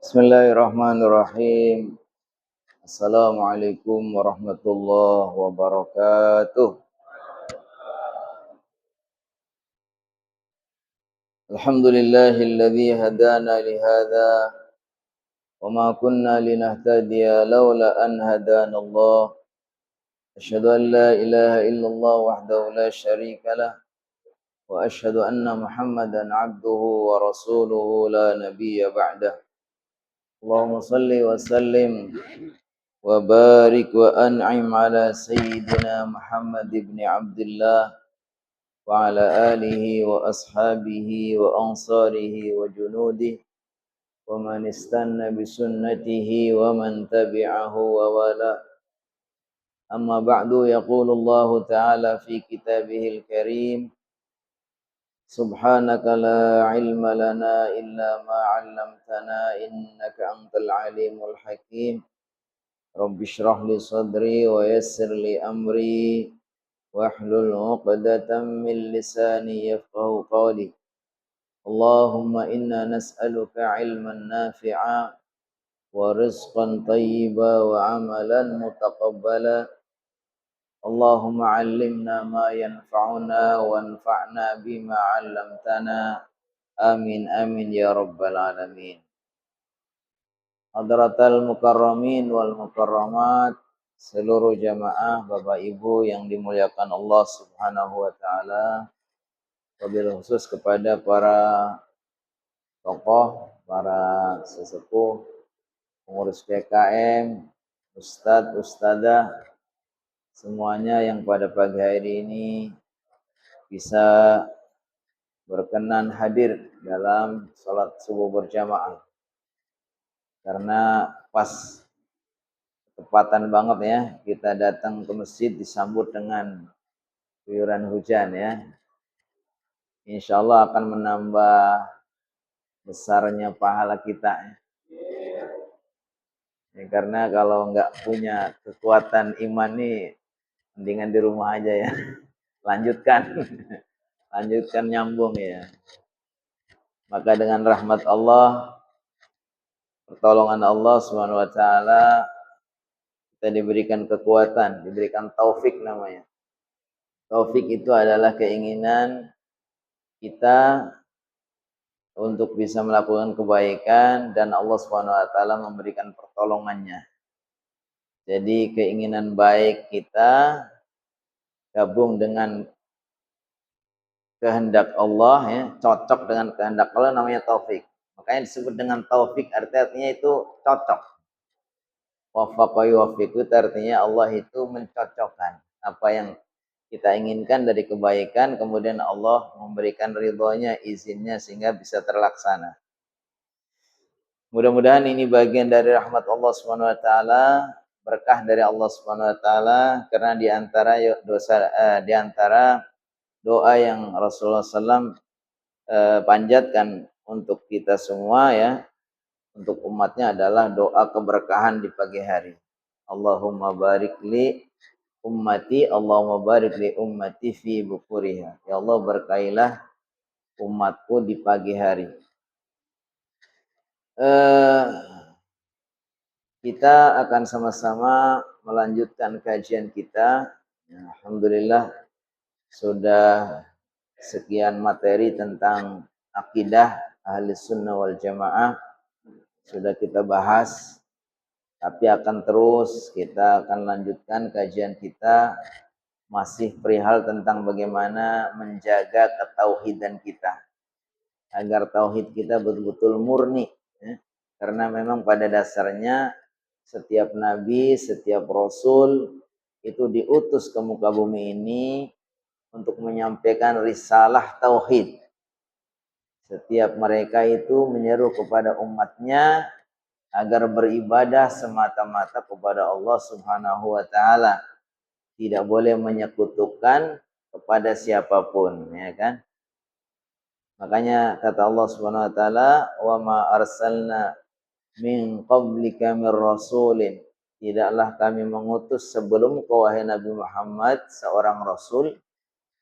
Bismillahirrahmanirrahim. Assalamualaikum warahmatullahi wabarakatuh. Alhamdulillahilladzi hadana li hadza wa ma kunna linahtadiya laula an hadanallah. Asyhadu an la ilaha illallah wahdahu la syarika lah wa asyhadu anna Muhammadan abduhu wa rasuluhu la nabiyya ba'dah. Allahumma salli wa sallim وبارك وأنعم على سيدنا محمد بن عبد الله وعلى آله وأصحابه وأنصاره وجنوده ومن استنى بسنته ومن تبعه ووالاه. أما بعد، يقول الله تعالى في كتابه الكريم: سبحانك لا علم لنا إلا ما علمتنا إنك أنت العليم الحكيم. Rabbi shrah li sadri wa yassir li amri wahlul 'uqdatam min lisani yafqahu qawli. Allahumma inna nas'aluka 'ilman nafi'a wa rizqan thayyiba wa 'amalan mutaqabbala. Allahumma 'allimna ma yanfa'una wanfa'na bima 'allamtana. Amin amin ya rabbal alamin. Hadratal mukarramin wal mukarramat, seluruh jamaah Bapak Ibu yang dimuliakan Allah Subhanahu wa taala. Wabil khusus kepada para tokoh, para sesepuh, pengurus PKM, ustadz, ustadzah, semuanya yang pada pagi hari ini bisa berkenan hadir dalam salat subuh berjamaah. Karena pas tepatan banget ya, kita datang ke masjid disambut dengan guyuran hujan ya. Insya Allah akan menambah besarnya pahala kita ya, karena kalau nggak punya kekuatan iman nih, mendingan di rumah aja ya. Lanjutkan lanjutkan nyambung ya. Maka dengan rahmat Allah, pertolongan Allah Subhanahu wa taala, kita diberikan kekuatan, diberikan taufik namanya. Taufik itu adalah keinginan kita untuk bisa melakukan kebaikan dan Allah Subhanahu wa taala memberikan pertolongannya. Jadi keinginan baik kita gabung dengan kehendak Allah ya, cocok dengan kehendak Allah, namanya taufik. Makanya disebut dengan taufik, artinya itu cocok. Wafaqa yuwaffiqu artinya Allah itu mencocokkan apa yang kita inginkan dari kebaikan, kemudian Allah memberikan ridhonya, izinnya sehingga bisa terlaksana. Mudah-mudahan ini bagian dari rahmat Allah Subhanahu wa taala, berkah dari Allah Subhanahu wa taala, karena di antara doa yang Rasulullah SAW panjatkan untuk kita semua ya, untuk umatnya adalah doa keberkahan di pagi hari. Allahumma barik li ummati, Allahumma barik li ummati fi bukuriha. Ya Allah, berkailah umatku di pagi hari. Kita akan sama-sama melanjutkan kajian kita. Alhamdulillah sudah sekian materi tentang akidah ahli sunnah wal jamaah sudah kita bahas, tapi akan terus kita akan lanjutkan kajian kita masih perihal tentang bagaimana menjaga ketauhidan kita agar tauhid kita betul-betul murni ya. Karena memang pada dasarnya setiap nabi, setiap rasul itu diutus ke muka bumi ini untuk menyampaikan risalah tauhid. Setiap mereka itu menyeru kepada umatnya agar beribadah semata-mata kepada Allah Subhanahu wa taala. Tidak boleh menyekutukan kepada siapapun, ya kan? Makanya kata Allah Subhanahu wa taala, "Wa ma arsalna min qablika mir rasulin." Tidaklah kami mengutus sebelum kau wahai Nabi Muhammad seorang rasul,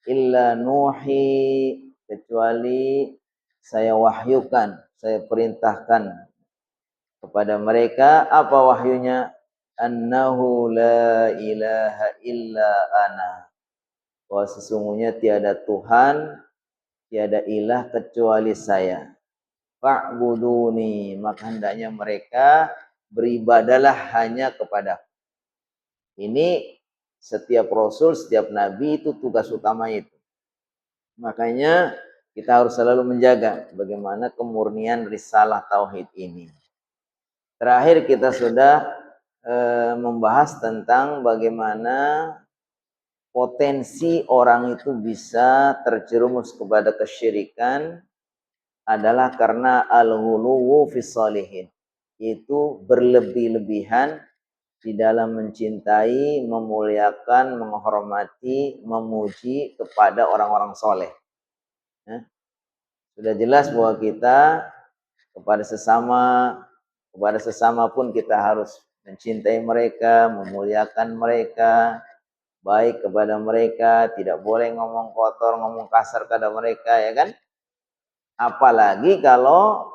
illa nuhi, kecuali saya wahyukan, saya perintahkan kepada mereka. Apa wahyunya? Annahu la ilaha illa ana. Bahwa sesungguhnya tiada Tuhan, tiada ilah kecuali saya. Fa'buduni, maka hendaknya mereka beribadalah hanya kepada. Ini setiap rasul, setiap nabi itu tugas utama itu. Makanya kita harus selalu menjaga bagaimana kemurnian risalah tauhid ini. Terakhir kita sudah membahas tentang bagaimana potensi orang itu bisa terjerumus kepada kesyirikan adalah karena al-ghuluwu fis shalihin, yaitu berlebih-lebihan di dalam mencintai, memuliakan, menghormati, memuji kepada orang-orang soleh. Sudah jelas bahwa kita kepada sesama pun kita harus mencintai mereka, memuliakan mereka, baik kepada mereka, tidak boleh ngomong kotor, ngomong kasar kepada mereka, ya kan? Apalagi kalau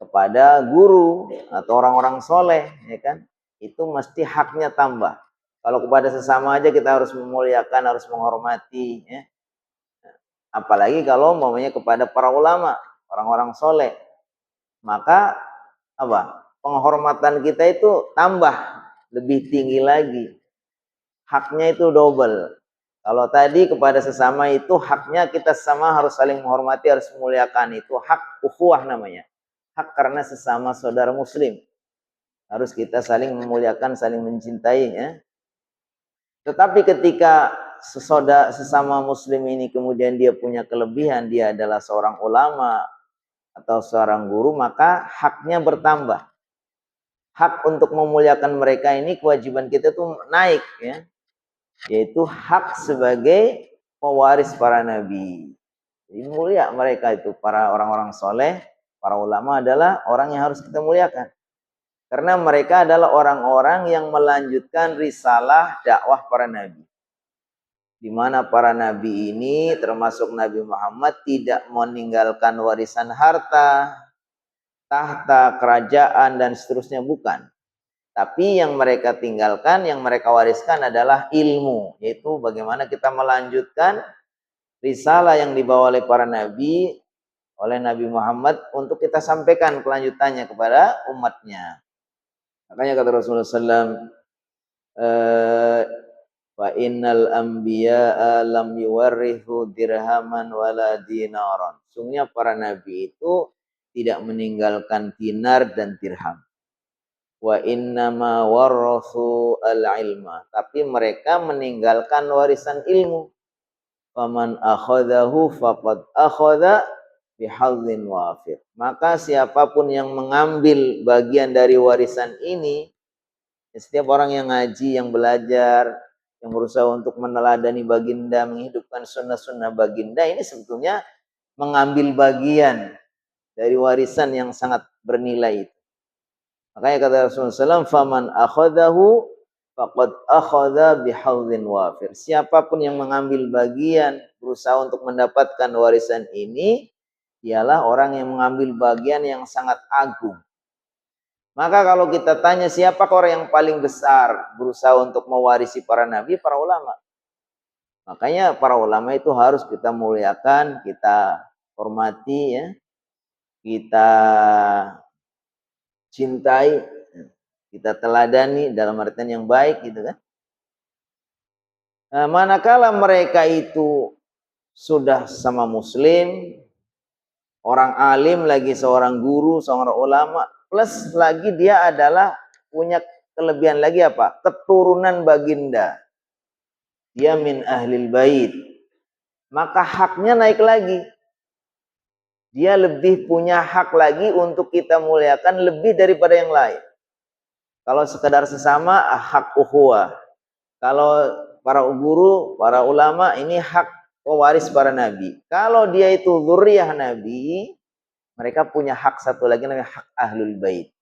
kepada guru atau orang-orang soleh, ya kan? Itu mesti haknya tambah. Kalau kepada sesama aja kita harus memuliakan, harus menghormati, ya. Apalagi kalau umpamanya kepada para ulama, orang-orang soleh, maka apa? Penghormatan kita itu tambah lebih tinggi lagi. Haknya itu double. Kalau tadi kepada sesama itu haknya kita sama harus saling menghormati, harus memuliakan, itu hak ukhuwah namanya. Hak karena sesama saudara muslim. Harus kita saling memuliakan, saling mencintai, ya. Tetapi ketika sesama muslim ini kemudian dia punya kelebihan, dia adalah seorang ulama atau seorang guru, maka haknya bertambah. Hak untuk memuliakan mereka ini kewajiban kita tuh naik, ya. Yaitu hak sebagai pewaris para nabi. Jadi mulia mereka itu, para orang-orang soleh, para ulama adalah orang yang harus kita muliakan. Karena mereka adalah orang-orang yang melanjutkan risalah dakwah para nabi. Di mana para nabi ini termasuk Nabi Muhammad tidak meninggalkan warisan harta, tahta, kerajaan, dan seterusnya, bukan. Tapi yang mereka tinggalkan, yang mereka wariskan adalah ilmu. Yaitu bagaimana kita melanjutkan risalah yang dibawa oleh para nabi, oleh Nabi Muhammad, untuk kita sampaikan kelanjutannya kepada umatnya. Makanya kata Rasulullah SAW, fa innal anbiya'a lam yuwarrithu dirhaman wala dinaran. Sungguhnya para nabi itu tidak meninggalkan dinar dan dirham. Wa innama warathu al-ilma. Tapi mereka meninggalkan warisan ilmu. Faman akhadahu faqad akhadha bihadzin wafir. Maka siapapun yang mengambil bagian dari warisan ini, setiap orang yang ngaji, yang belajar, yang berusaha untuk meneladani baginda, menghidupkan sunnah-sunnah baginda, ini sebetulnya mengambil bagian dari warisan yang sangat bernilai itu. Makanya kata Rasulullah SAW, faman akhadahu faqad akhadha bihadzin wafir. Siapapun yang mengambil bagian, berusaha untuk mendapatkan warisan ini, ialah orang yang mengambil bagian yang sangat agung. Maka kalau kita tanya siapa orang yang paling besar berusaha untuk mewarisi para nabi, para ulama. Makanya para ulama itu harus kita muliakan, kita hormati, ya. Kita cintai, kita teladani dalam artian yang baik, gitu kan. Nah, manakala mereka itu sudah sama muslim, orang alim lagi, seorang guru, seorang ulama, plus lagi dia adalah punya kelebihan lagi apa? Keturunan baginda. Dia min ahlil bait. Maka haknya naik lagi. Dia lebih punya hak lagi untuk kita muliakan lebih daripada yang lain. Kalau sekedar sesama, hak ukhuwah. Kalau para guru, para ulama, ini hak pewaris para nabi. Kalau dia itu dzurriyyah nabi, mereka punya hak satu lagi namanya hak ahlul bait.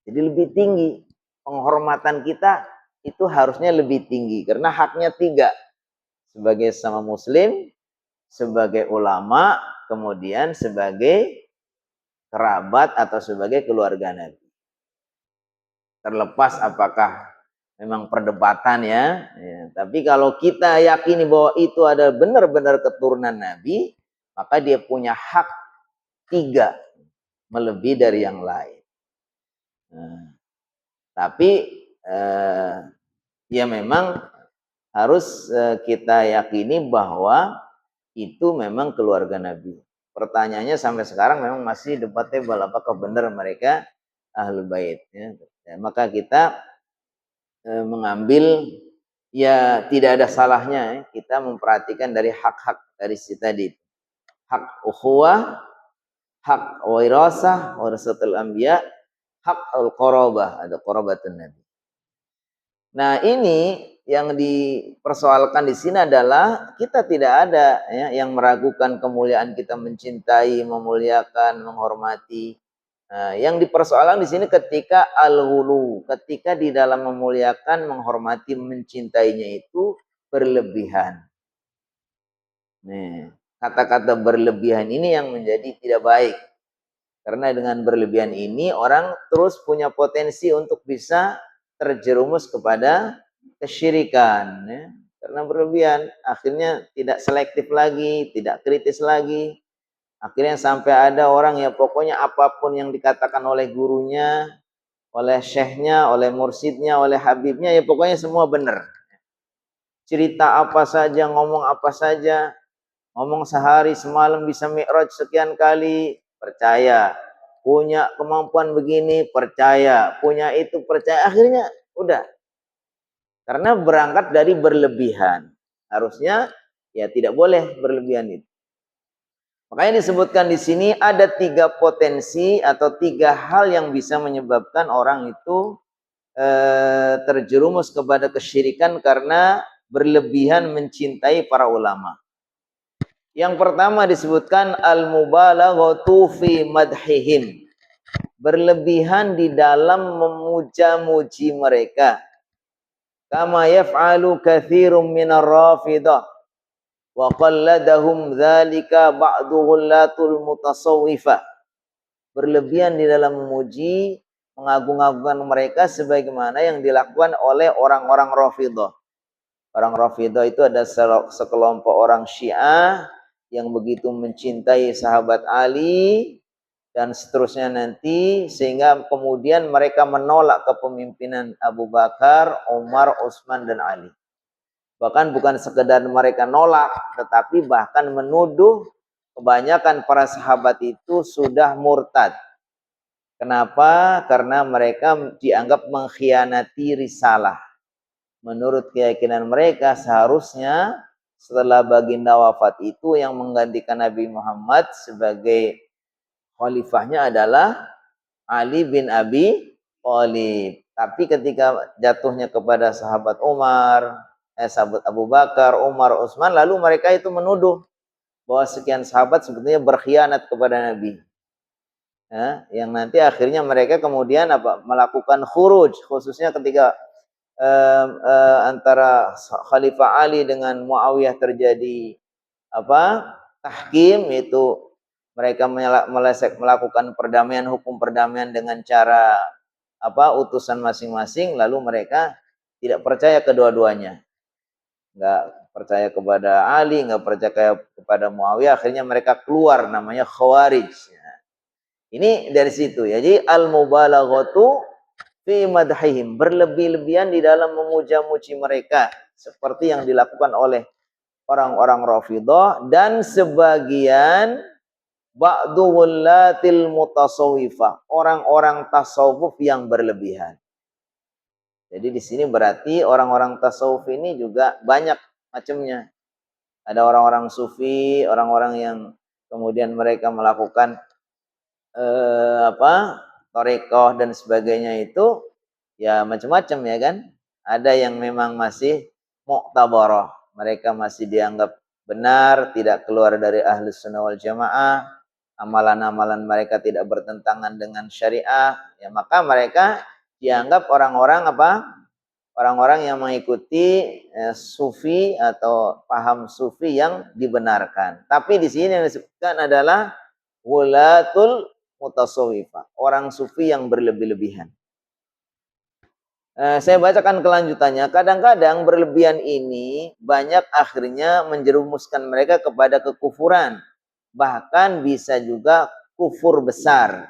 Jadi lebih tinggi. Penghormatan kita itu harusnya lebih tinggi. Karena haknya 3. Sebagai sama muslim, sebagai ulama, kemudian sebagai kerabat atau sebagai keluarga nabi. terlepas apakah memang perdebatan ya. Tapi kalau kita yakini bahwa itu ada benar-benar keturunan Nabi, maka dia punya hak 3 melebihi dari yang lain. Tapi ya memang harus kita yakini bahwa itu memang keluarga Nabi. Pertanyaannya sampai sekarang memang masih debatable apakah benar mereka Ahlul Bait ya. Maka kita mengambil ya tidak ada salahnya ya, kita memperhatikan dari hak-hak dari si tadi. Hak ukhuwah, hak wirasah, warasatul anbiya, hak al-qarabah, ada qarabatun Nabi. Nah, ini yang dipersoalkan di sini adalah kita tidak ada ya yang meragukan kemuliaan kita mencintai, memuliakan, menghormati. Nah, yang dipersoalkan di sini ketika al-ghulu, ketika di dalam memuliakan, menghormati, mencintainya itu berlebihan. Nih, kata-kata berlebihan ini yang menjadi tidak baik. Karena dengan berlebihan ini orang terus punya potensi untuk bisa terjerumus kepada kesyirikan ya. Karena berlebihan akhirnya tidak selektif lagi, tidak kritis lagi. Akhirnya sampai ada orang ya pokoknya apapun yang dikatakan oleh gurunya, oleh syekhnya, oleh mursidnya, oleh habibnya ya pokoknya semua benar. Cerita apa saja, ngomong apa saja, ngomong sehari semalam bisa mi'raj sekian kali, percaya. Punya kemampuan begini, percaya. Punya itu, percaya. Akhirnya udah. Karena berangkat dari berlebihan. Harusnya ya tidak boleh berlebihan itu. Makanya disebutkan di sini ada 3 potensi atau 3 hal yang bisa menyebabkan orang itu terjerumus kepada kesyirikan karena berlebihan mencintai para ulama. Yang pertama disebutkan al-mubalaghatu fi madhihim. Berlebihan di dalam memuja-muji mereka. Kama yaf'alu katsirum minar rafidah wa qalladahum dzalika ba'du ghullatul mutasawwifah. Berlebihan di dalam memuji, mengagung-agungkan mereka sebagaimana yang dilakukan oleh orang-orang Rafidah. Orang Rafidah itu ada sekelompok orang Syiah yang begitu mencintai sahabat Ali dan seterusnya nanti, sehingga kemudian mereka menolak kepemimpinan Abu Bakar, Umar, Utsman dan Ali. Bahkan bukan sekedar mereka nolak, tetapi bahkan menuduh kebanyakan para sahabat itu sudah murtad. Kenapa? Karena mereka dianggap mengkhianati risalah. Menurut keyakinan mereka seharusnya setelah baginda wafat itu yang menggantikan Nabi Muhammad sebagai khalifahnya adalah Ali bin Abi Thalib. Tapi ketika jatuhnya kepada sahabat sahabat Abu Bakar, Umar, Utsman, lalu mereka itu menuduh bahwa sekian sahabat sebetulnya berkhianat kepada Nabi. Ya, yang nanti akhirnya mereka kemudian melakukan khuruj, khususnya ketika antara Khalifah Ali dengan Muawiyah terjadi tahkim, itu mereka melakukan perdamaian, hukum perdamaian dengan cara utusan masing-masing, lalu mereka tidak percaya kedua-duanya, nggak percaya kepada Ali, nggak percaya kepada Muawiyah, akhirnya mereka keluar, namanya Khawarij. Ini dari situ ya. Jadi al-mubalaghatu fi madhihim, berlebih-lebihan di dalam memuja-muji mereka seperti yang dilakukan oleh orang-orang Rafidhah dan sebagian ba'du ghullatil mutasawwifah, orang-orang tasawuf yang berlebihan. Jadi di sini berarti orang-orang tasawuf ini juga banyak macamnya. Ada orang-orang sufi, orang-orang yang kemudian mereka melakukan tarekoh dan sebagainya, itu ya macam-macam ya kan. Ada yang memang masih mu'tabarah, mereka masih dianggap benar, tidak keluar dari Ahlus Sunnah wal Jamaah, amalan-amalan mereka tidak bertentangan dengan syariah, ya maka mereka dianggap orang-orang orang-orang yang mengikuti sufi atau paham sufi yang dibenarkan. Tapi di sini yang disebutkan adalah ghulatul mutasawwifah, orang sufi yang berlebih-lebihan. Saya bacakan kelanjutannya. Kadang-kadang berlebihan ini banyak akhirnya menjerumuskan mereka kepada kekufuran. Bahkan bisa juga kufur besar.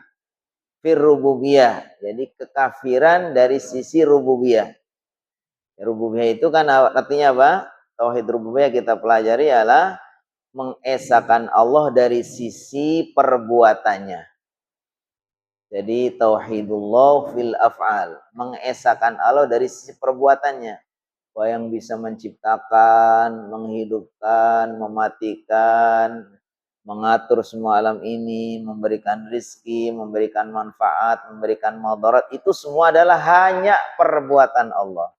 Fir rububiyah. Jadi kekafiran dari sisi rububiyah. Rububiyah itu kan artinya apa? Tauhid rububiyah kita pelajari adalah mengesahkan Allah dari sisi perbuatannya. Jadi tauhidullah fil af'al, mengesahkan Allah dari sisi perbuatannya. Bahwa yang bisa menciptakan, menghidupkan, mematikan, mengatur semua alam ini, memberikan rizki, memberikan manfaat, memberikan madarat, itu semua adalah hanya perbuatan Allah.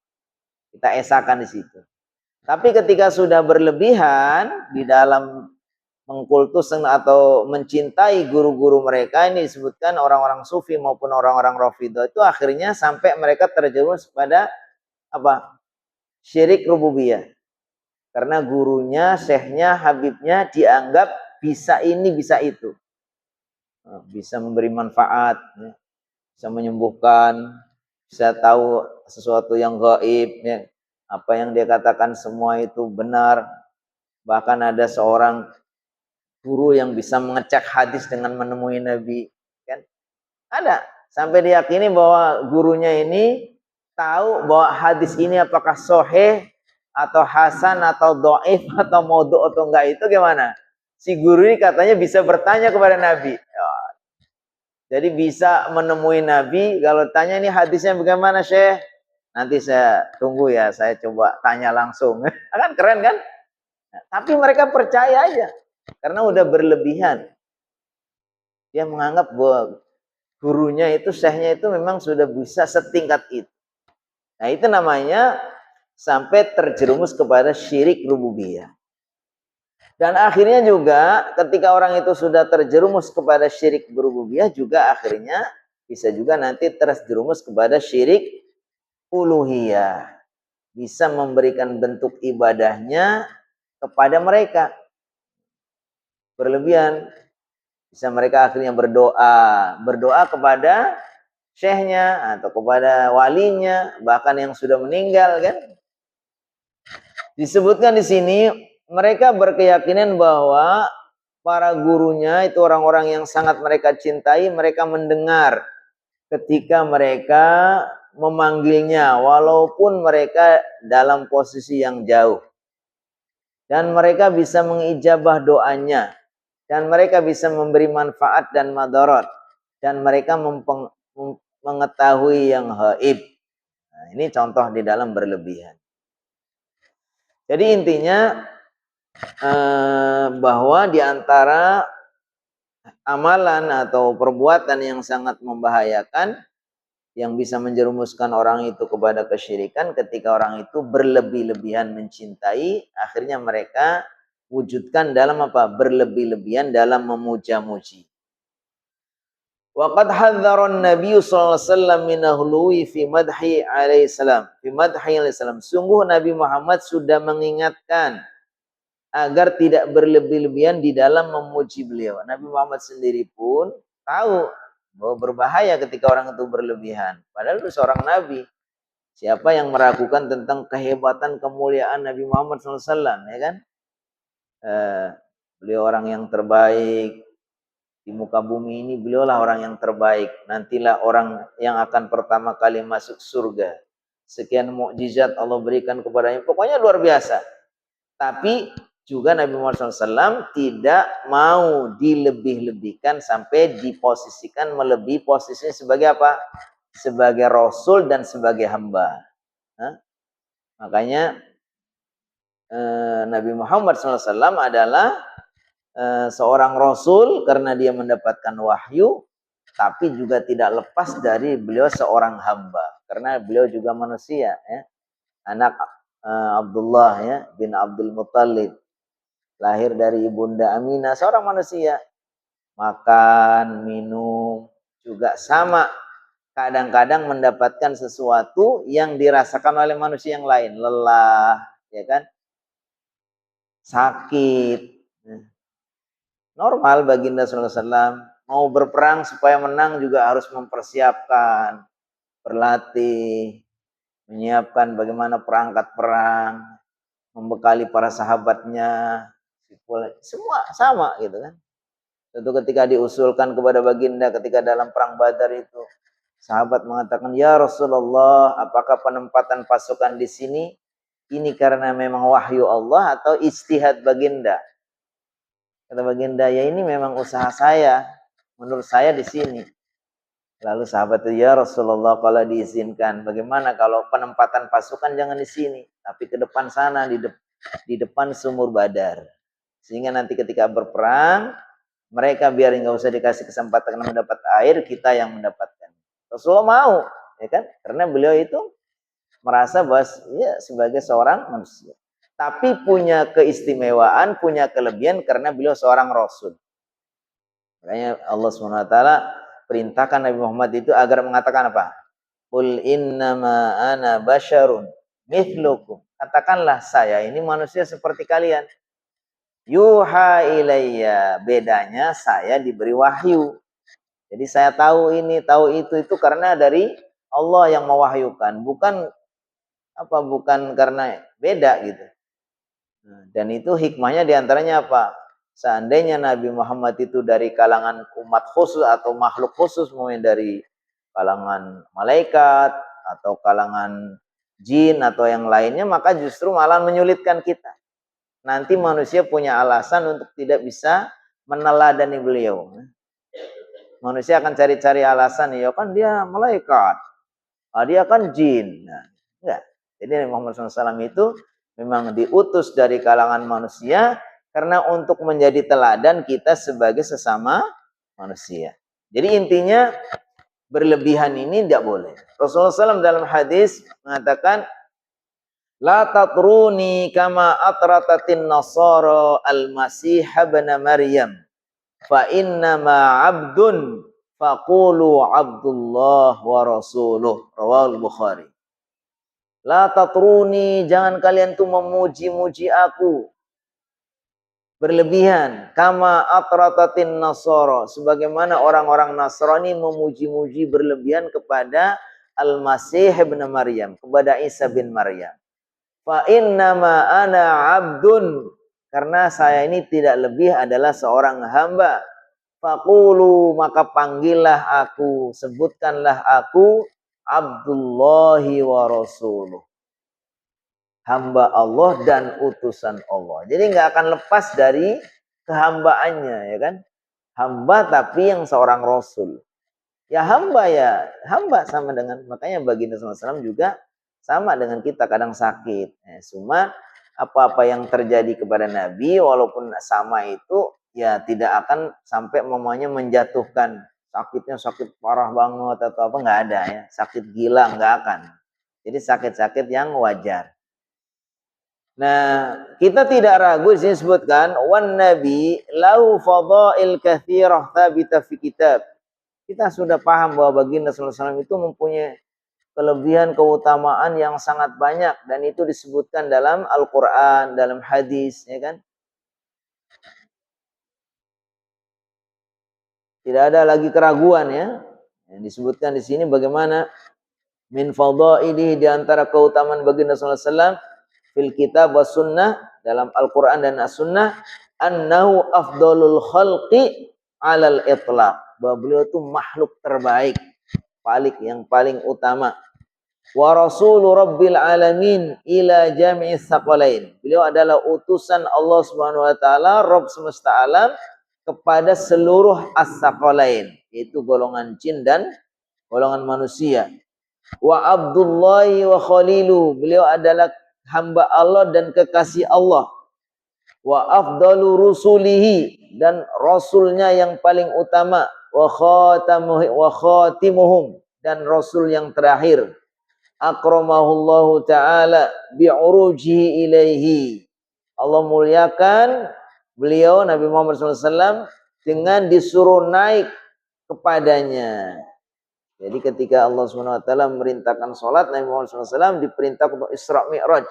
Kita esahkan di situ. Tapi ketika sudah berlebihan di dalam mengkultus atau mencintai guru-guru mereka, ini disebutkan orang-orang sufi maupun orang-orang Rafidhah itu akhirnya sampai mereka terjerumus pada apa? Syirik rububiyah. Karena gurunya, syekhnya, habibnya dianggap bisa ini, bisa itu. Bisa memberi manfaat, bisa menyembuhkan, bisa tahu sesuatu yang gaib, ya. Apa yang dia katakan semua itu benar. Bahkan ada seorang guru yang bisa mengecek hadis dengan menemui Nabi, kan? Ada. Sampai diyakini bahwa gurunya ini tahu bahwa hadis ini apakah sahih atau hasan atau dhaif atau maudhu atau enggak, itu gimana? Si guru ini katanya bisa bertanya kepada Nabi. Ya. Jadi bisa menemui Nabi, kalau tanya ini hadisnya bagaimana, Syekh? Nanti saya tunggu ya, saya coba tanya langsung. Kan keren kan? Nah, tapi mereka percaya aja karena udah berlebihan. Dia menganggap bahwa gurunya itu, syekhnya itu memang sudah bisa setingkat itu. Nah, itu namanya sampai terjerumus kepada syirik rububiyah. Dan akhirnya juga ketika orang itu sudah terjerumus kepada syirik rububiyah, juga akhirnya bisa juga nanti terjerumus kepada syirik uluhiyah. Bisa memberikan bentuk ibadahnya kepada mereka. Berlebihan. Bisa mereka akhirnya berdoa kepada syekhnya atau kepada walinya, bahkan yang sudah meninggal, kan? Disebutkan di sini mereka berkeyakinan bahwa para gurunya itu orang-orang yang sangat mereka cintai, mereka mendengar ketika mereka memanggilnya walaupun mereka dalam posisi yang jauh. Dan mereka bisa mengijabah doanya, dan mereka bisa memberi manfaat dan madarat, dan mereka mengetahui yang gaib. Nah, ini contoh di dalam berlebihan. Jadi intinya bahwa di antara amalan atau perbuatan yang sangat membahayakan yang bisa menjerumuskan orang itu kepada kesyirikan ketika orang itu berlebih-lebihan mencintai, akhirnya mereka wujudkan dalam apa? Berlebih-lebihan dalam memuja-muji. Waqad hadzara an-nabiy sallallahu alaihi wasallam min ahluwi fi madhi alaihi salam. Fi madhi alaihi salam. Sungguh Nabi Muhammad sudah mengingatkan agar tidak berlebih-lebihan di dalam memuji beliau. Nabi Muhammad sendiri pun tahu bahwa berbahaya ketika orang itu berlebihan. Padahal itu seorang nabi. Siapa yang meragukan tentang kehebatan kemuliaan Nabi Muhammad SAW, ya kan? Beliau orang yang terbaik di muka bumi ini. Beliaulah orang yang terbaik. Nantilah orang yang akan pertama kali masuk surga. Sekian mukjizat Allah berikan kepadanya. Pokoknya luar biasa. Tapi juga Nabi Muhammad SAW tidak mau dilebih-lebihkan sampai diposisikan melebihi posisinya sebagai apa? Sebagai Rasul dan sebagai hamba. Makanya Nabi Muhammad SAW adalah seorang Rasul karena dia mendapatkan wahyu, tapi juga tidak lepas dari beliau seorang hamba. Karena beliau juga manusia, ya. Anak Abdullah, ya, bin Abdul Muttalib. Lahir dari ibunda Aminah, seorang manusia. Makan, minum, juga sama. Kadang-kadang mendapatkan sesuatu yang dirasakan oleh manusia yang lain. Lelah, ya kan? Sakit. Normal baginda sallallahu alaihi wasallam. Mau berperang supaya menang juga harus mempersiapkan. Berlatih. menyiapkan bagaimana perangkat perang, membekali para sahabatnya, semua sama gitu kan. Tentu ketika diusulkan kepada baginda ketika dalam perang Badar itu, sahabat mengatakan, "Ya Rasulullah, apakah penempatan pasukan di sini ini karena memang wahyu Allah atau istihad baginda?" Kata baginda, "Ya ini memang usaha saya. Menurut saya di sini." Lalu sahabat itu, "Ya Rasulullah, kalau diizinkan, bagaimana kalau penempatan pasukan jangan di sini, tapi ke depan sana, di depan sumur Badar. Sehingga nanti ketika berperang, mereka biar nggak usah dikasih kesempatan mendapat air, kita yang mendapatkan." Rasulullah mau, ya kan? Karena beliau itu merasa bahwa ya sebagai seorang manusia, tapi punya keistimewaan, punya kelebihan karena beliau seorang rasul. Makanya Allah SWT perintahkan Nabi Muhammad itu agar mengatakan apa? Qul innama ana basyarun mithlukum. Katakanlah saya ini manusia seperti kalian. Yuha ilayya, bedanya saya diberi wahyu. Jadi saya tahu ini, tahu itu karena dari Allah yang mewahyukan, bukan karena beda gitu. Dan itu hikmahnya diantaranya apa? Seandainya Nabi Muhammad itu dari kalangan umat khusus atau makhluk khusus, mungkin dari kalangan malaikat atau kalangan jin atau yang lainnya, maka justru malah menyulitkan kita. Nanti manusia punya alasan untuk tidak bisa meneladani beliau. Manusia akan cari-cari alasan, ya kan dia malaikat, dia kan jin. Nah, enggak. Jadi Nabi Muhammad SAW itu memang diutus dari kalangan manusia karena untuk menjadi teladan kita sebagai sesama manusia. Jadi intinya berlebihan ini tidak boleh. Rasulullah SAW dalam hadis mengatakan, "La tatruni kama atratatin nasara al-masih ibn Maryam. Fa innama abdun faqulu abdullah wa rasuluh." Rawahul Bukhari. La tatruni, jangan kalian tuh memuji-muji aku berlebihan. Kama atratatin nasara, sebagaimana orang-orang Nasrani memuji-muji berlebihan kepada Al-Masih ibn Maryam, kepada Isa bin Maryam. Fa innama ana abdun, karena saya ini tidak lebih adalah seorang hamba. Faqulu, maka panggillah aku, sebutkanlah aku Abdullahi wa rasuluh, hamba Allah dan utusan Allah. Jadi nggak akan lepas dari kehambaannya, ya kan? Hamba tapi yang seorang rasul. Ya hamba sama dengan, makanya baginda SAW juga sama dengan kita, kadang sakit. Cuma apa-apa yang terjadi kepada Nabi walaupun sama itu ya tidak akan sampai mamanya menjatuhkan, sakitnya sakit parah banget atau apa, nggak ada ya, sakit gila nggak akan. Jadi sakit-sakit yang wajar. Nah, kita tidak ragu di sini sebutkan wan nabi lau fadail katsirah thabita fi kitab. Kita sudah paham bahwa baginda sallallahu alaihi wasallam itu mempunyai kelebihan keutamaan yang sangat banyak dan itu disebutkan dalam Al-Qur'an, dalam hadis, ya kan? Tidak ada lagi keraguan ya. Yang disebutkan di sini bagaimana min fadailihi, di antara keutamaan baginda sallallahu alaihi wasallam fil kitab was sunnah, dalam Al-Qur'an dan As-Sunnah, annahu afdalul khalqi 'alal itlaq, bahwa beliau itu makhluk terbaik, yang paling utama. Wa rasulu rabbil alamin ila jami'is saqalain, beliau adalah utusan Allah Subhanahu wa taala, Rabb semesta alam, kepada seluruh as-saqalain, yaitu golongan jin dan golongan manusia. Wa abdullahi wa khalilu, beliau adalah hamba Allah dan kekasih Allah. Wa afdalu rusulihi, dan rasulnya yang paling utama. Wa khatimuhum, dan rasul yang terakhir. Akramahullahu ta'ala bi'urujihi ilaihi, Allah muliakan beliau Nabi Muhammad SAW dengan disuruh naik kepadanya. Jadi ketika Allah SWT merintahkan sholat, Nabi Muhammad SAW diperintah untuk Isra Mi'raj.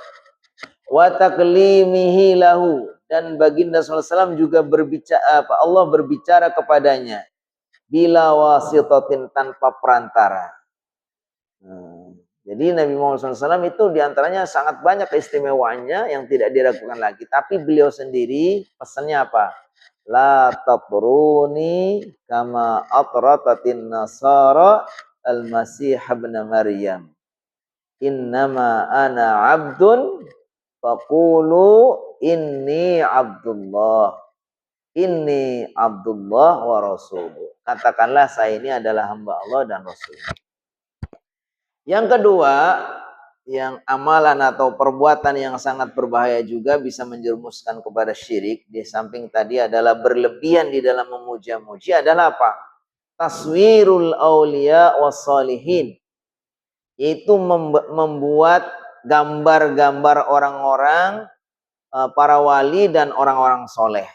Wa taklimihi lahu, dan baginda SAW juga berbicara, Allah berbicara kepadanya bila wasitatin, tanpa perantara. Jadi Nabi Muhammad SAW itu diantaranya sangat banyak keistimewaannya yang tidak diragukan lagi. Tapi beliau sendiri pesannya apa? La tatruni kama atratatin nasara al-masih ibn Maryam. Innama ana abdun faqulu inni abdullah. Inni abdullah wa rasuluh. Katakanlah saya ini adalah hamba Allah dan Rasul. Yang kedua, yang amalan atau perbuatan yang sangat berbahaya juga bisa menjerumuskan kepada syirik. Di samping tadi adalah berlebihan di dalam memuja-muji adalah apa? Taswirul aulia wassalihin. Yaitu membuat gambar-gambar orang-orang, para wali dan orang-orang soleh.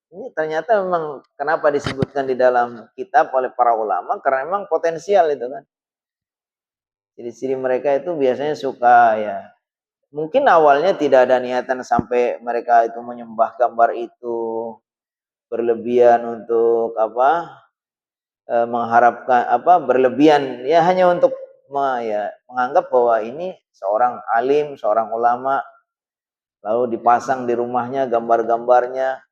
Ini ternyata memang kenapa disebutkan di dalam kitab oleh para ulama, karena memang potensial itu kan. Ciri-ciri mereka itu biasanya suka ya. Mungkin awalnya tidak ada niatan sampai mereka itu menyembah gambar itu berlebihan untuk mengharapkan berlebihan ya hanya untuk menganggap bahwa ini seorang alim, seorang ulama, lalu dipasang di rumahnya gambar-gambarnya.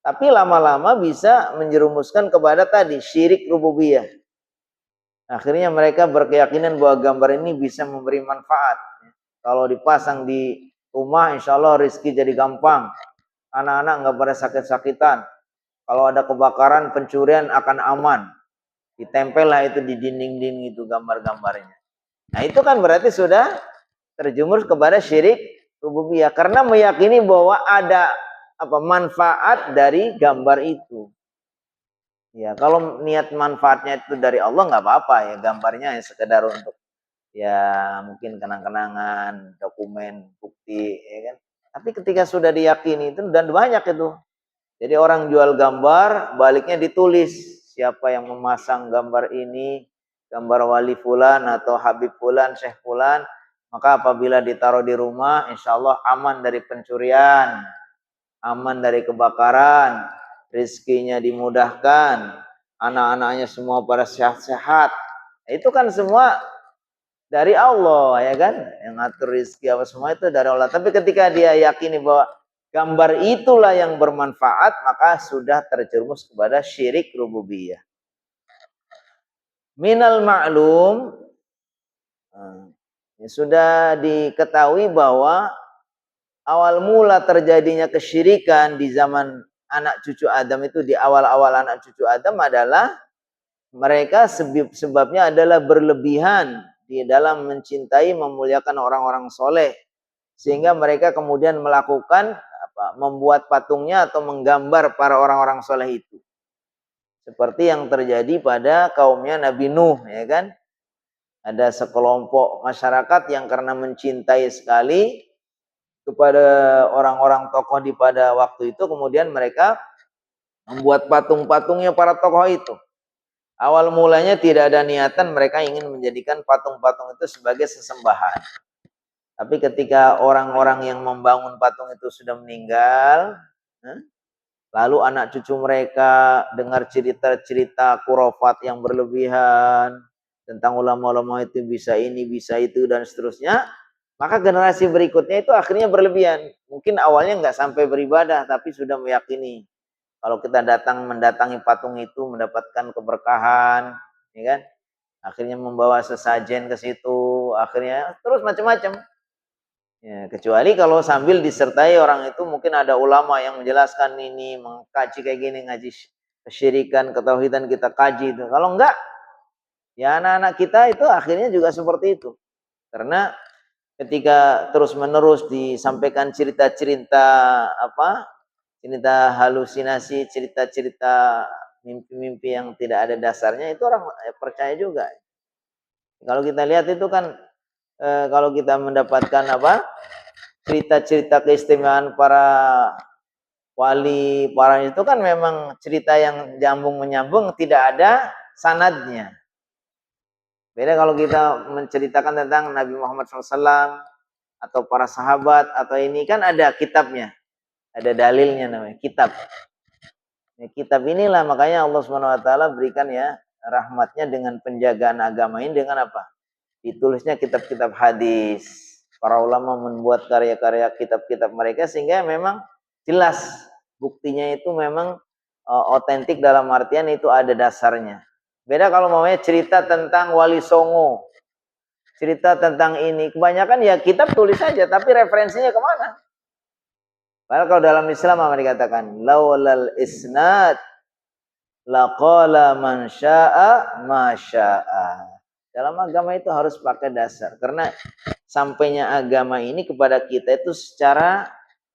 Tapi lama-lama bisa menjerumuskan kepada tadi syirik rububiyah. Akhirnya mereka berkeyakinan bahwa gambar ini bisa memberi manfaat. Kalau dipasang di rumah, insya Allah rezeki jadi gampang. Anak-anak nggak pada sakit-sakitan. Kalau ada kebakaran, pencurian akan aman. Ditempel lah itu di dinding-dinding itu gambar-gambarnya. Nah itu kan berarti sudah terjerumus kepada syirik rububiyah. Karena meyakini bahwa ada manfaat dari gambar itu. Ya, kalau niat manfaatnya itu dari Allah nggak apa-apa ya, gambarnya ya sekedar untuk ya mungkin kenang-kenangan, dokumen, bukti, ya kan. Tapi ketika sudah diyakini itu dan banyak itu. Jadi orang jual gambar, baliknya ditulis siapa yang memasang gambar ini, gambar wali fulan atau Habib fulan, Syekh fulan, maka apabila ditaruh di rumah, insya Allah aman dari pencurian, aman dari kebakaran, rezekinya dimudahkan, anak-anaknya semua pada sehat-sehat. Itu kan semua dari Allah ya kan, yang ngatur rezeki apa semua itu dari Allah. Tapi ketika dia yakini bahwa gambar itulah yang bermanfaat, maka sudah terjerumus kepada syirik rububiyah. Minal ma'lum, sudah diketahui bahwa awal mula terjadinya kesyirikan di zaman anak cucu Adam itu, di awal-awal anak cucu Adam adalah mereka sebabnya adalah berlebihan di dalam mencintai, memuliakan orang-orang soleh. Sehingga mereka kemudian melakukan membuat patungnya atau menggambar para orang-orang soleh itu. Seperti yang terjadi pada kaumnya Nabi Nuh, ya kan? Ada sekelompok masyarakat yang karena mencintai sekali kepada orang-orang tokoh di pada waktu itu, kemudian mereka membuat patung-patungnya para tokoh itu. Awal mulanya tidak ada niatan mereka ingin menjadikan patung-patung itu sebagai sesembahan. Tapi ketika orang-orang yang membangun patung itu sudah meninggal, lalu anak cucu mereka dengar cerita-cerita khurafat yang berlebihan tentang ulama-ulama itu bisa ini, bisa itu, dan seterusnya, maka generasi berikutnya itu akhirnya berlebihan. Mungkin awalnya nggak sampai beribadah, tapi sudah meyakini kalau kita mendatangi patung itu mendapatkan keberkahan, ya kan? Akhirnya membawa sesajen ke situ, akhirnya terus macam-macam. Ya, kecuali kalau sambil disertai orang itu mungkin ada ulama yang menjelaskan ini, mengkaji kayak gini, ngaji kesyirikan, ketauhidan kita kaji itu. Kalau enggak, ya anak-anak kita itu akhirnya juga seperti itu. Karena ketika terus-menerus disampaikan cerita-cerita cerita halusinasi, cerita-cerita mimpi-mimpi yang tidak ada dasarnya, itu orang percaya juga. Kalau kita lihat itu kan kalau kita mendapatkan cerita-cerita keistimewaan para wali, para itu kan memang cerita yang nyambung menyambung, tidak ada sanadnya. Beda kalau kita menceritakan tentang Nabi Muhammad SAW atau para sahabat atau ini kan ada kitabnya. Ada dalilnya namanya kitab. Ya, kitab inilah makanya Allah SWT berikan ya rahmatnya dengan penjagaan agama ini dengan apa? ditulisnya kitab-kitab hadis. Para ulama membuat karya-karya kitab-kitab mereka sehingga memang jelas buktinya itu memang otentik dalam artian itu ada dasarnya. Beda kalau maunya cerita tentang Wali Songo, cerita tentang ini, kebanyakan ya kitab tulis saja, tapi referensinya kemana? Padahal kalau dalam Islam apa dikatakan? Laulal isnad laqala man syaa ma syaa. Dalam agama itu harus pakai dasar. Karena sampainya agama ini kepada kita itu secara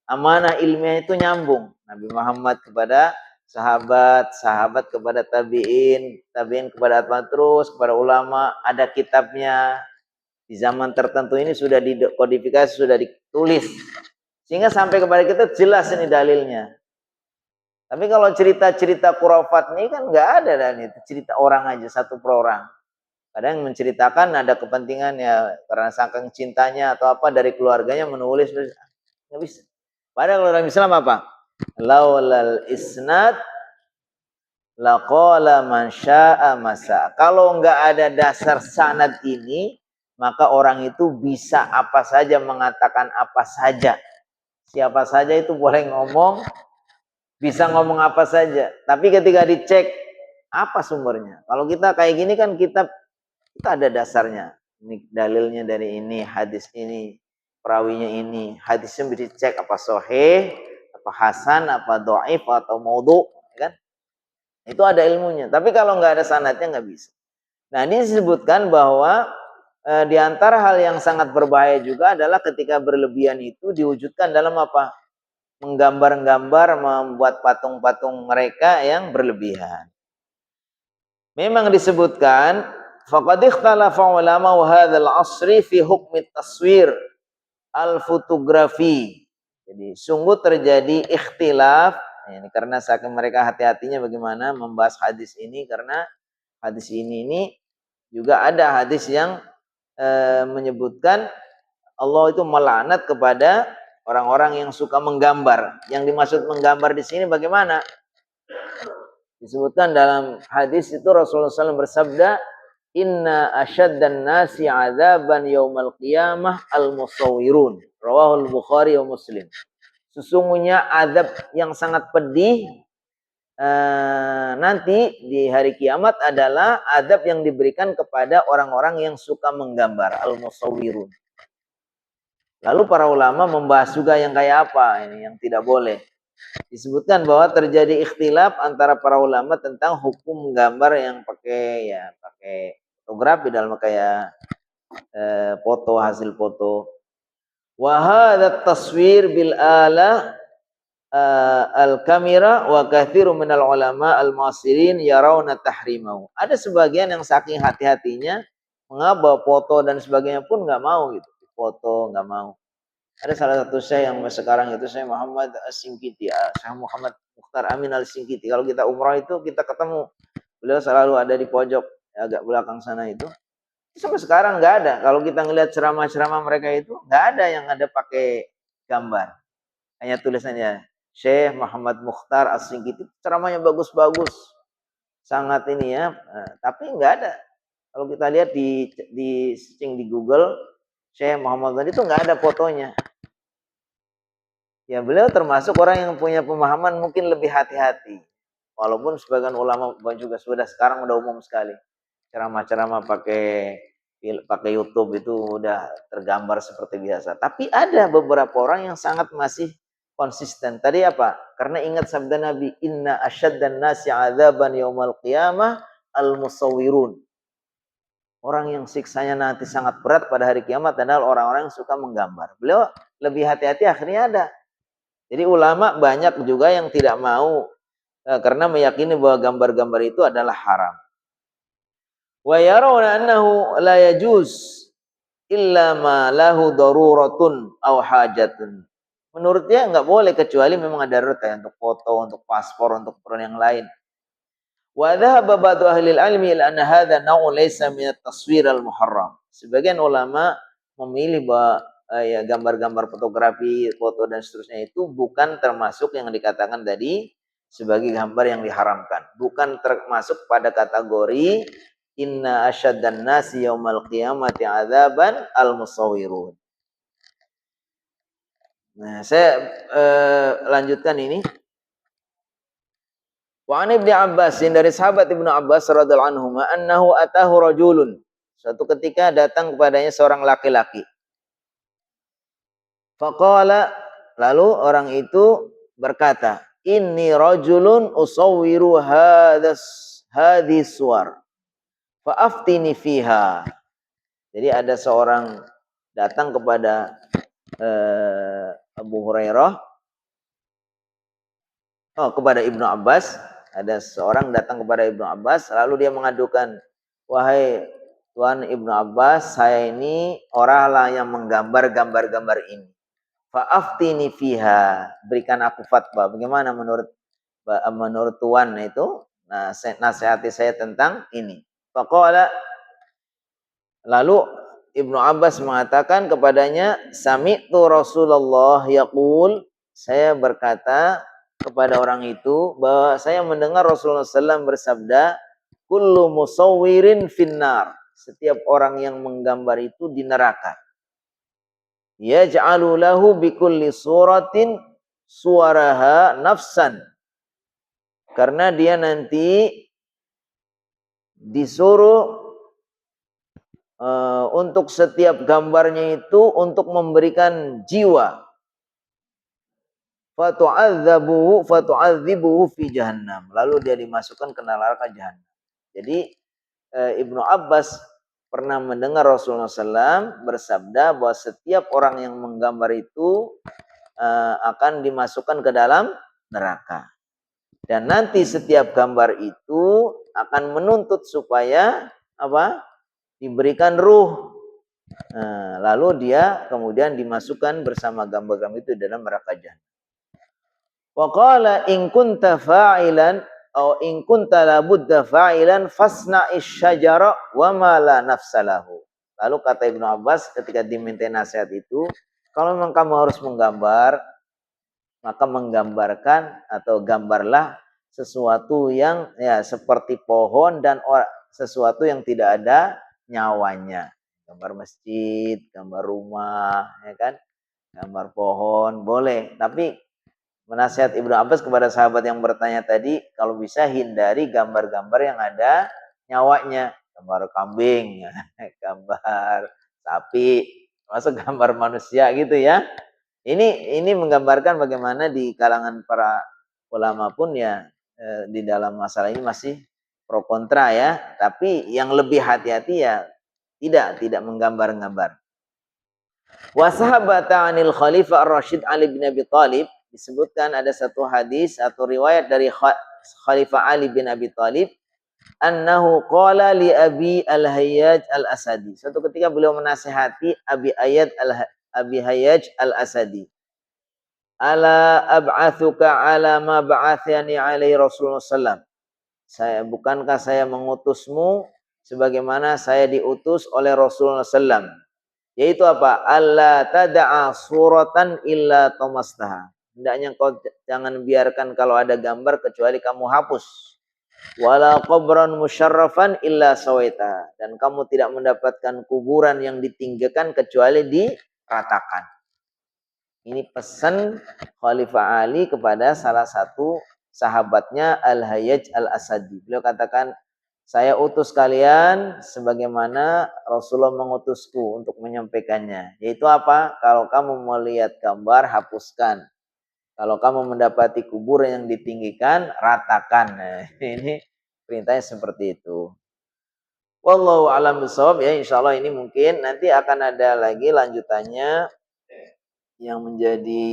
amanah ilmiah itu nyambung. Nabi Muhammad kepada sahabat, sahabat kepada tabi'in, tabi'in kepada atba'ut terus, kepada ulama, ada kitabnya. Di zaman tertentu ini sudah dikodifikasi, sudah ditulis. Sehingga sampai kepada kita jelas ini dalilnya. Tapi kalau cerita-cerita khurafat ini kan nggak ada, dan itu cerita orang aja satu per orang. Kadang menceritakan ada kepentingan ya karena saking cintanya atau apa dari keluarganya menulis, nggak bisa. Padahal kalau dalam Islam apa? Laulal isnad laqala man syaa masa. Kalau nggak ada dasar sanad ini, maka orang itu bisa apa saja mengatakan apa saja. Siapa saja itu boleh ngomong, bisa ngomong apa saja. Tapi ketika dicek apa sumbernya? Kalau kita kayak gini kan kita ada dasarnya. Ini dalilnya dari ini, hadis ini, perawinya ini. Hadisnya bisa dicek apa sahih, apa hasan, apa dhaif atau maudhu, kan? Itu ada ilmunya. Tapi kalau nggak ada sanadnya nggak bisa. Nah, ini disebutkan bahwa di antara hal yang sangat berbahaya juga adalah ketika berlebihan itu diwujudkan dalam apa? Menggambar-gambar, membuat patung-patung mereka yang berlebihan. Memang disebutkan faqad ikhtalafa ulama hadzal asri fi hukmi taswir al-fotografi. Jadi sungguh terjadi ikhtilaf ini karena saking mereka hati-hatinya bagaimana membahas hadis ini, karena hadis ini juga ada hadis yang menyebutkan Allah itu melaknat kepada orang-orang yang suka menggambar. Yang dimaksud menggambar di sini bagaimana? Disebutkan dalam hadis itu Rasulullah SAW bersabda, Inna asyaddan nasi azaban yaumal qiyamah al-musawwirun. Rawahul Bukhari wa Muslim. Sesungguhnya azab yang sangat pedih nanti di hari kiamat adalah azab yang diberikan kepada orang-orang yang suka menggambar, al-musawwirun. Lalu para ulama membahas juga yang kayak apa ini yang tidak boleh. Disebutkan bahwa terjadi ikhtilaf antara para ulama tentang hukum gambar yang pakai fotografi dalam kayak foto, hasil foto. Wa hadza taswir bil ala al-kamera wa katsirun minal ulama al-mu'asirin yarawna tahrimahu. Ada sebagian yang saking hati-hatinya mengabar foto dan sebagainya pun nggak mau gitu. Foto nggak mau. Ada salah satu saya yang sekarang itu saya Muhammad As-Singkiti, saya Muhammad Mukhtar Amin Al-Singkiti. Kalau kita umrah itu kita ketemu, beliau selalu ada di pojok agak belakang sana itu. Sampai sekarang nggak ada. Kalau kita ngelihat ceramah-ceramah mereka itu nggak ada yang ada pakai gambar. Hanya tulisannya Syekh Muhammad Mukhtar As-Singkiti, ceramahnya bagus-bagus, sangat ini ya. Tapi nggak ada. Kalau kita lihat di searching di Google, Syekh Muhammad itu nggak ada fotonya. Ya beliau termasuk orang yang punya pemahaman mungkin lebih hati-hati. Walaupun sebagian ulama juga sudah sekarang udah umum sekali. Ceramah-ceramah pakai YouTube itu udah tergambar seperti biasa. Tapi ada beberapa orang yang sangat masih konsisten. Tadi apa? Karena ingat sabda Nabi, Inna asyaddan nasi adzaban yaumal qiyamah al-musawwirun. Orang yang siksanya nanti sangat berat pada hari kiamat adalah orang-orang yang suka menggambar. Beliau lebih hati-hati, akhirnya ada. Jadi ulama banyak juga yang tidak mau karena meyakini bahwa gambar-gambar itu adalah haram. Wa yarawna annahu la yajuz illa ma lahu daruratun aw hajatun. Menurut dia enggak boleh kecuali memang ada darurat ya, untuk foto, untuk paspor, untuk keperluan yang lain. Wa dhahaba ba'du ahli al-ilmi ila anna hadha naw'un laysa min at-taswir al-muharram. Sebagian ulama memilih bahwa ya gambar-gambar fotografi, foto dan seterusnya itu bukan termasuk yang dikatakan tadi sebagai gambar yang diharamkan, bukan termasuk pada kategori inna asyaddan nasi yaumal qiyamati adzaban al-musawwirun. Nah, saya lanjutkan ini. Wa an Ibnu Abbas, dari sahabat Ibnu Abbas radhiyallahu anhu, annahu atahu rajulun. Suatu ketika datang kepadanya seorang laki-laki. Faqala, lalu orang itu berkata, inni rajulun usawwiru hadhis suwar. Fa'aftini fiha. Jadi ada seorang datang kepada Abu Hurairah, kepada Ibnu Abbas, ada seorang datang kepada Ibnu Abbas, lalu dia mengadukan, wahai Tuan Ibnu Abbas, saya ini orang yang menggambar gambar-gambar ini. Fa'aftini fiha, berikan aku fatwa. Bagaimana menurut Tuan itu? Nah, nasihati saya tentang ini. Faqala, lalu Ibnu Abbas mengatakan kepadanya, sami'tu Rasulullah yaqul, saya berkata kepada orang itu bahwa saya mendengar Rasulullah SAW bersabda, kullu musawwirin finnar, setiap orang yang menggambar itu di neraka. Yaj'alu lahu bikulli suratin suaraha nafsan, karena dia nanti disuruh untuk setiap gambarnya itu untuk memberikan jiwa. Fatu'adzibuhu fi jahannam. Lalu dia dimasukkan ke neraka jahannam. Jadi Ibnu Abbas pernah mendengar Rasulullah SAW bersabda bahwa setiap orang yang menggambar itu akan dimasukkan ke dalam neraka. Dan nanti setiap gambar itu akan menuntut supaya apa? Diberikan ruh. Lalu dia kemudian dimasukkan bersama gambar-gambar itu dalam neraka jahannam. Wa qala in kunta fa'ilan atau in kunta la budda fa'ilan fasna'ish syajara wa ma la nafsalahu. Lalu kata Ibnu Abbas ketika diminta nasihat itu, kalau memang kamu harus menggambar, maka menggambarkan atau gambarlah sesuatu yang ya seperti pohon dan sesuatu yang tidak ada nyawanya. Gambar masjid, gambar rumah, ya kan? Gambar pohon boleh, tapi menasihat Ibnu Abbas kepada sahabat yang bertanya tadi, kalau bisa hindari gambar-gambar yang ada nyawanya, gambar kambing, gambar sapi, masuk gambar manusia gitu ya. Ini menggambarkan bagaimana di kalangan para ulama pun ya di dalam masalah ini masih pro kontra ya, tapi yang lebih hati-hati ya tidak menggambar-gambar. Wa sahabata anil Khalifah Ar-Rasyid Ali bin Abi Thalib, disebutkan ada satu hadis atau riwayat dari Khalifah Ali bin Abi Thalib, annahu qala li Abi Al-Hayyaj Al-Asadi. Suatu ketika beliau menasihati Abi Hayyaj Al-Asadi. Ala ab'athuka ala ma ba'athani alaihi Rasulullah sallam. Bukankah saya mengutusmu sebagaimana saya diutus oleh Rasulullah sallam? Yaitu apa? Alla tada'a suratan illa tamastaha. Hendaknya kau jangan biarkan kalau ada gambar kecuali kamu hapus. Wala qabran musyarrafan illa sawaita. Dan kamu tidak mendapatkan kuburan yang ditinggikan kecuali diratakan. Ini pesan Khalifah Ali kepada salah satu sahabatnya Al-Hayyaj Al-Asadi. Beliau katakan, saya utus kalian sebagaimana Rasulullah mengutusku untuk menyampaikannya. Yaitu apa? Kalau kamu melihat gambar, hapuskan. Kalau kamu mendapati kubur yang ditinggikan, ratakan. Nah, ini perintahnya seperti itu. Wallahu a'lam bishawab ya. Insyaallah ini mungkin nanti akan ada lagi lanjutannya yang menjadi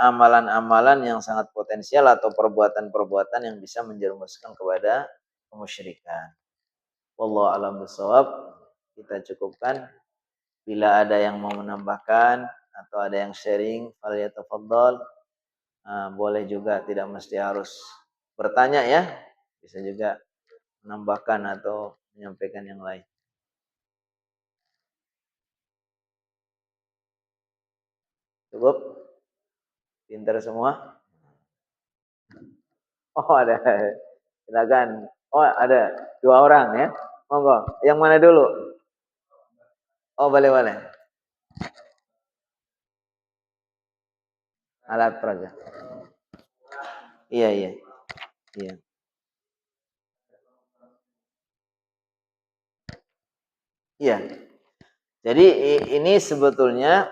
amalan-amalan yang sangat potensial atau perbuatan-perbuatan yang bisa menjerumuskan kepada kemusyrikan. Wallahu a'lam bishawab. Kita cukupkan. Bila ada yang mau menambahkan atau ada yang sharing, falyatafaddal. Boleh juga, tidak mesti harus bertanya ya. Bisa juga menambahkan atau menyampaikan yang lain. Cukup? Pintar semua? Oh ada. Silakan. Oh, ada 2 orang ya. Monggo. Yang mana dulu? Oh, boleh. Alat peraga. Iya, iya. Iya. Iya. Jadi ini sebetulnya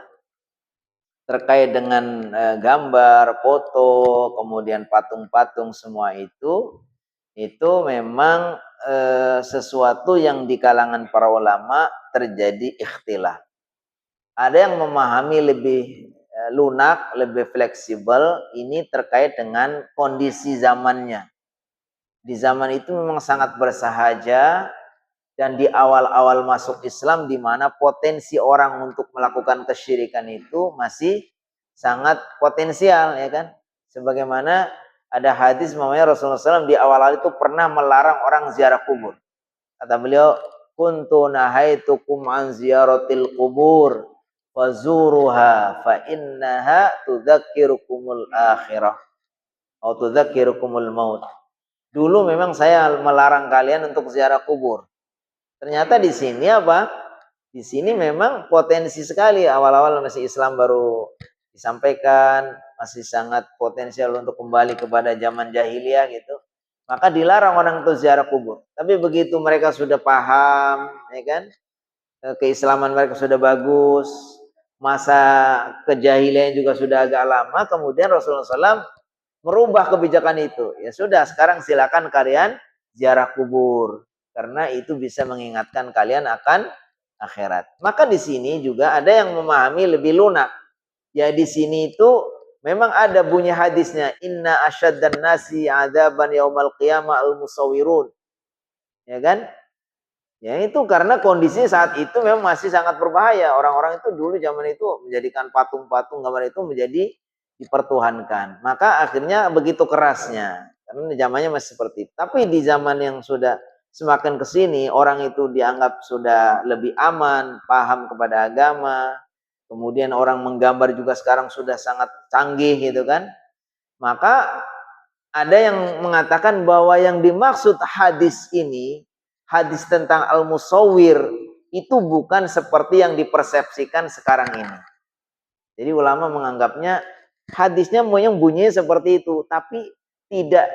terkait dengan gambar, foto, kemudian patung-patung semua itu memang sesuatu yang di kalangan para ulama terjadi ikhtilaf. Ada yang memahami lebih lunak, lebih fleksibel, ini terkait dengan kondisi zamannya. Di zaman itu memang sangat bersahaja, dan di awal-awal masuk Islam di mana potensi orang untuk melakukan kesyirikan itu masih sangat potensial, ya kan? Sebagaimana ada hadis namanya Rasulullah SAW di awal-awal itu pernah melarang orang ziarah kubur. Kata beliau, kuntu nahaitukum an ziyaratil kubur fazuruha fa innaha tudzakirukumul akhirah atau tudzakirukumul maut. Dulu memang saya melarang kalian untuk ziarah kubur. Ternyata di sini apa? Di sini memang potensi sekali, awal-awal masih Islam baru disampaikan, masih sangat potensial untuk kembali kepada zaman jahiliyah gitu. Maka dilarang orang itu ziarah kubur. Tapi begitu mereka sudah paham, ya kan? Keislaman mereka sudah bagus, masa kejahilian juga sudah agak lama, kemudian Rasulullah SAW merubah kebijakan itu. Ya sudah, sekarang silakan kalian ziarah kubur karena itu bisa mengingatkan kalian akan akhirat. Maka di sini juga ada yang memahami lebih lunak. Ya di sini itu memang ada bunyi hadisnya, inna asyaddan nasi adzaban yaumal qiyamah al-musawwirun. Ya kan? Ya itu karena kondisi saat itu memang masih sangat berbahaya. Orang-orang itu dulu zaman itu menjadikan patung-patung gambar itu menjadi dipertuhankan. Maka akhirnya begitu kerasnya. Karena zamannya masih seperti itu. Tapi di zaman yang sudah semakin kesini, orang itu dianggap sudah lebih aman, paham kepada agama. Kemudian orang menggambar juga sekarang sudah sangat canggih gitu kan. Maka ada yang mengatakan bahwa yang dimaksud hadis ini, hadis tentang al-musawwir, itu bukan seperti yang dipersepsikan sekarang ini. Jadi ulama menganggapnya hadisnya yang bunyinya seperti itu, tapi tidak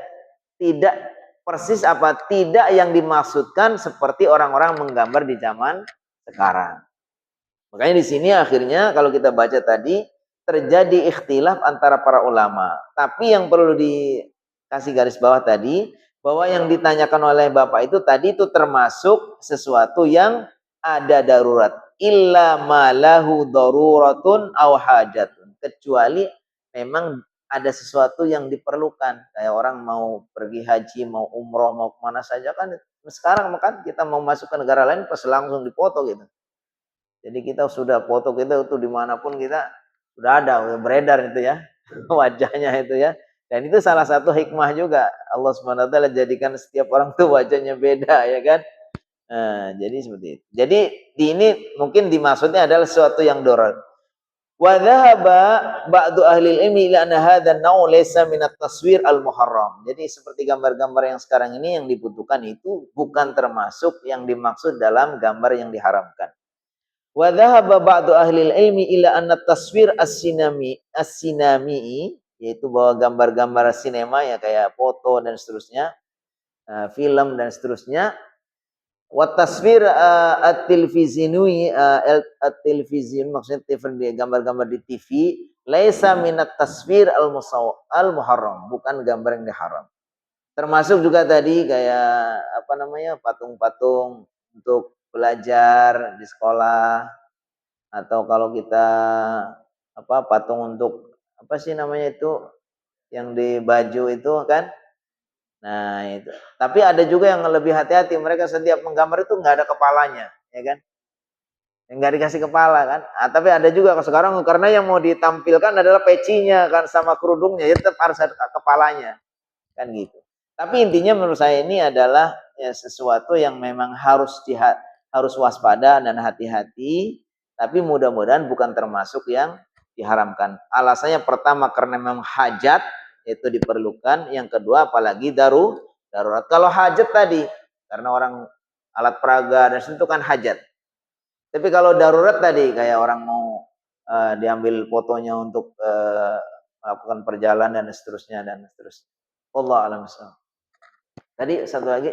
persis tidak yang dimaksudkan seperti orang-orang menggambar di zaman sekarang. Makanya di sini akhirnya kalau kita baca tadi terjadi ikhtilaf antara para ulama. Tapi yang perlu dikasih garis bawah tadi, bahwa yang ditanyakan oleh Bapak itu tadi itu termasuk sesuatu yang ada darurat. Illa ma lahu daruratun aw hajatun. Kecuali memang ada sesuatu yang diperlukan. Kayak orang mau pergi haji, mau umroh, mau kemana saja kan. Sekarang kan kita mau masuk ke negara lain pas langsung dipoto gitu. Jadi kita sudah foto kita itu dimanapun kita sudah ada, udah beredar itu ya wajahnya itu ya. Dan itu salah satu hikmah juga Allah SWT jadikan setiap orang tuh wajahnya beda ya kan. Nah, jadi seperti itu. Jadi di ini mungkin dimaksudnya adalah sesuatu yang darurat. Wa dhahaba ba'du ahli ilmi ila anna hadha an-naw' laysa min at-taswir al-muharram. Jadi seperti gambar-gambar yang sekarang ini yang dibutuhkan itu bukan termasuk yang dimaksud dalam gambar yang diharamkan. Wa dhahaba ba'du ahli ilmi ila anna taswir as-sinami yaitu bahwa gambar-gambar sinema ya kayak foto dan seterusnya, film dan seterusnya, wa taswir at-televisioni at-television maksudnya gambar-gambar di TV laisa minat taswir al-muharram, bukan gambar yang diharam. Termasuk juga tadi kayak apa namanya patung-patung untuk belajar di sekolah, atau kalau kita patung untuk apa sih namanya itu yang di baju itu kan. Nah itu. Tapi ada juga yang lebih hati-hati, mereka setiap menggambar itu nggak ada kepalanya, ya kan? Nggak dikasih kepala kan. Tapi ada juga sekarang karena yang mau ditampilkan adalah pecinya kan sama kerudungnya, ya tetap harus ada kepalanya kan gitu. Tapi intinya menurut saya ini adalah ya sesuatu yang memang harus waspada dan hati-hati. Tapi mudah-mudahan bukan termasuk yang diharamkan. Alasannya pertama karena memang hajat itu diperlukan. Yang kedua apalagi darurat. darurat. Kalau hajat tadi, karena orang alat peraga dan itu kan hajat. Tapi kalau darurat tadi, kayak orang mau diambil fotonya untuk melakukan perjalanan dan seterusnya dan seterusnya. Allah alam. Tadi satu lagi.